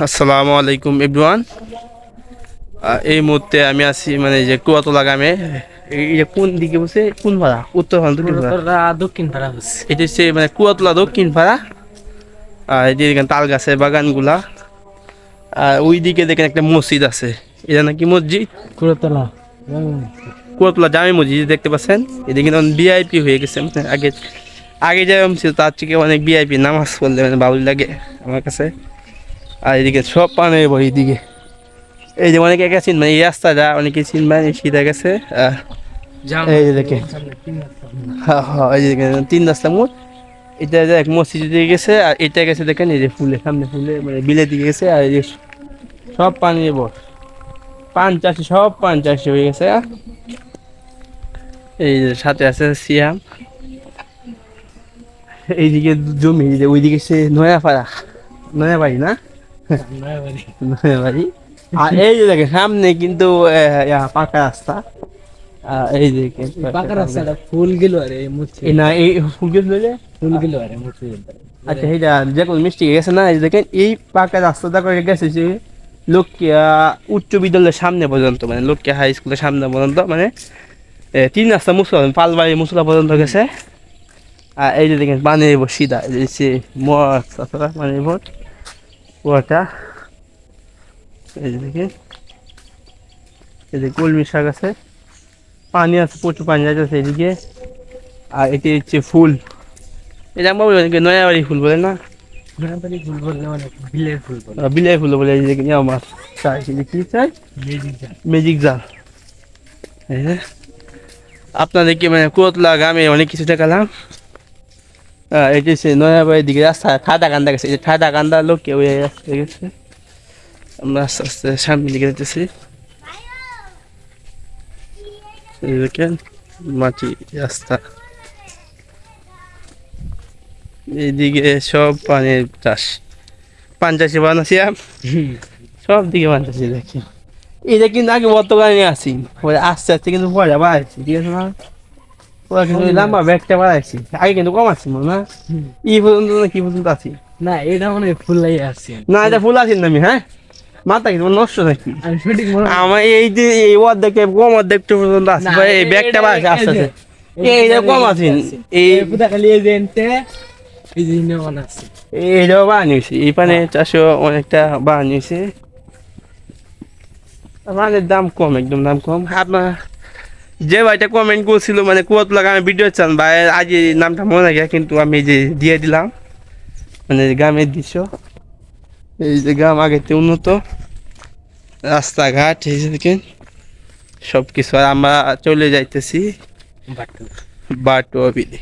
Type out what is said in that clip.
আসসালামু আলাইকুম এভরিওয়ান। এই মুহূর্তে আমি আছি মানে যে কুয়াতলা গ্রামে। এই যে কোন দিকে বসে কোন পাড়া? উত্তর পাড়া দক্ষিণ পাড়া? দক্ষিণ পাড়া হচ্ছে। এটা হচ্ছে মানে কুয়াতলা দক্ষিণ পাড়া। আর এই যে দেখেন তাল গাছের বাগানগুলা। আর ওই দিকে দেখেন একটা মসজিদ আছে, এটা নাকি মসজিদ কুড়তলা। কুয়াতলা জামে মসজিদ দেখতে পাচ্ছেন। এদিকে ভিআইপি হয়ে গেছে, মানে আগে আগে যেরকম ছিল তার থেকে অনেক ভিআইপি। নামাজ পড়লে মানে ভালোই লাগে আমার কাছে। আর এদিকে সব পানে এইদিকে এই যে অনেকে গেছেন মানে এই রাস্তাটা অনেকে চিনবেন, সিধা গেছে। এই যে দেখে হ্যাঁ হ্যাঁ এই যে দেখেন 3 রাস্তা মোড়। এটা যে এক মসজিদ দিয়ে গেছে, আর এটা গেছে দেখেন এই যে ফুলে সামনে ফুলে মানে বিলের দিকে গেছে। আর এই যে সব পানি পান চাষি, সব পান চাষি হয়ে গেছে। এই যে সাথে আছে সিয়াম। এইদিকে জমি, যে ওইদিকে সে নয়াপাড়া, নয়াবাড়ি না নয়াবাড়ি। আর এই যে দেখেন সামনে কিন্তু পাকা রাস্তা। এই দেখেন পাকা রাস্তাটা ফুল গেল আরে মুছে না এই ফুল গেছে ফুল গেল আরে মুছে। আচ্ছা এইটা যে কোন মিষ্টি গেছে না, এই দেখেন এই পাকা রাস্তাটা করে গেছে যে লক্ষ্মীয়া উচ্চ বিদ্যালয়ের সামনে পর্যন্ত, মানে লক্ষ্মীয়া হাই স্কুলের সামনে পর্যন্ত, মানে 3 রাস্তা মুসলা পালবাড়ি মুসলা পর্যন্ত গেছে। আর এই যে দেখেন পানির সিধা যে পানির ভোট কুয়াটা। এই যে দেখেন এই যে কলমি শাক আছে, পানি আছে, প্রচুর পানি যাচ্ছে এদিকে। আর এটি হচ্ছে ফুল, এটা আমরা নয়াবাড়ি ফুল বলে না, নয়াবাড়ি ফুল বললে অনেক বিলের ফুল বলে। বিলাই ফুল বলে। এই যে আমার চাই কি চাই, ম্যাজিক জাল। আপনাদেরকে মানে কুয়াতলা গ্রামে অনেক কিছু দেখালাম। এটি হচ্ছে নয়াবাড়ির দিকে রাস্তা, ঠাডা কান্দা গেছে, এই যে ঠাডা কান্দা লোক কেউ রাস্তা গেছে। আমরা আস্তে আস্তে সামনের দিকে যেতেছি। এই দেখেন মাটি রাস্তা, এইদিকে সব পানির চাষ, পান চাষি বানাচ্ছি সব দিকে পান চাষি দেখি। এটা কিন্তু আগে বর্তমানে আসি, আস্তে আস্তে কিন্তু পয়সা বাড়াইছি, ঠিক আছে না? ওরা কিন্তু লম্বা ব্যাগটা বাড়াইছি, আগে কিন্তু কম আসছি না ই পর্যন্ত না কি পর্যন্ত আছি না, এটা মনে হয় ফুলাই আসছে না, এটা ফুল আছি না আমি। হ্যাঁ মাথা কিন্তু নষ্ট নাকি আমি সঠিক মনে আমার এই যে এই অর্ধেক কম অর্ধেক পর্যন্ত আসছে, এই ব্যাগটা বাড়াইছে আস্তে আস্তে। এইটা কম আছি এই পুরা খালি এই জেনতে এই জিনে বানাচ্ছে। এইটাও বানিয়েছি, এই পানে চাষও অনেকটা বানিয়েছে। পানের দাম কম, একদম দাম কম। আপনার যে ভাইটা কমেন্ট করছিল মানে কুয়াতলা গ্রামে ভিডিও চান ভাই, আজ নামটা মনে রাখে কিন্তু আমি যে দিয়ে দিলাম মানে গ্রামের দৃশ্য। এই যে গ্রাম আগেতে উন্নত, রাস্তাঘাট এই যে দেখেন সব কিছু। আর আমরা চলে যাইতেছি বাটুয়া বিলে।